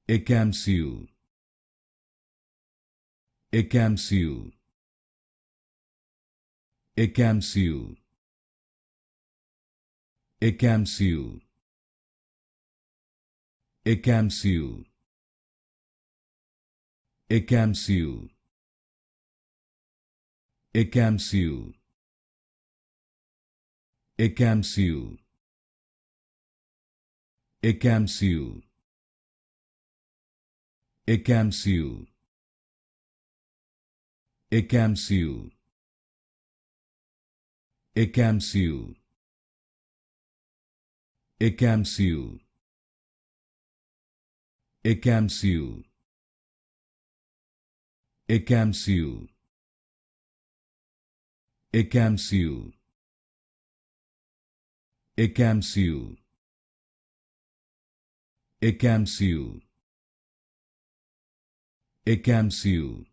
Ecamsule, Ecamsule, Ecamsule, Ecamsule, Ecamsule, Ecamsule, Ecamsule, Ecamsule, Ecamsule, Ecamsule, Ecamsule, Ecamsule, Ecamsule, Ecamsule, Ecamsule, Ecamsule, Ecamsule, Ecamsule, Ecamsule,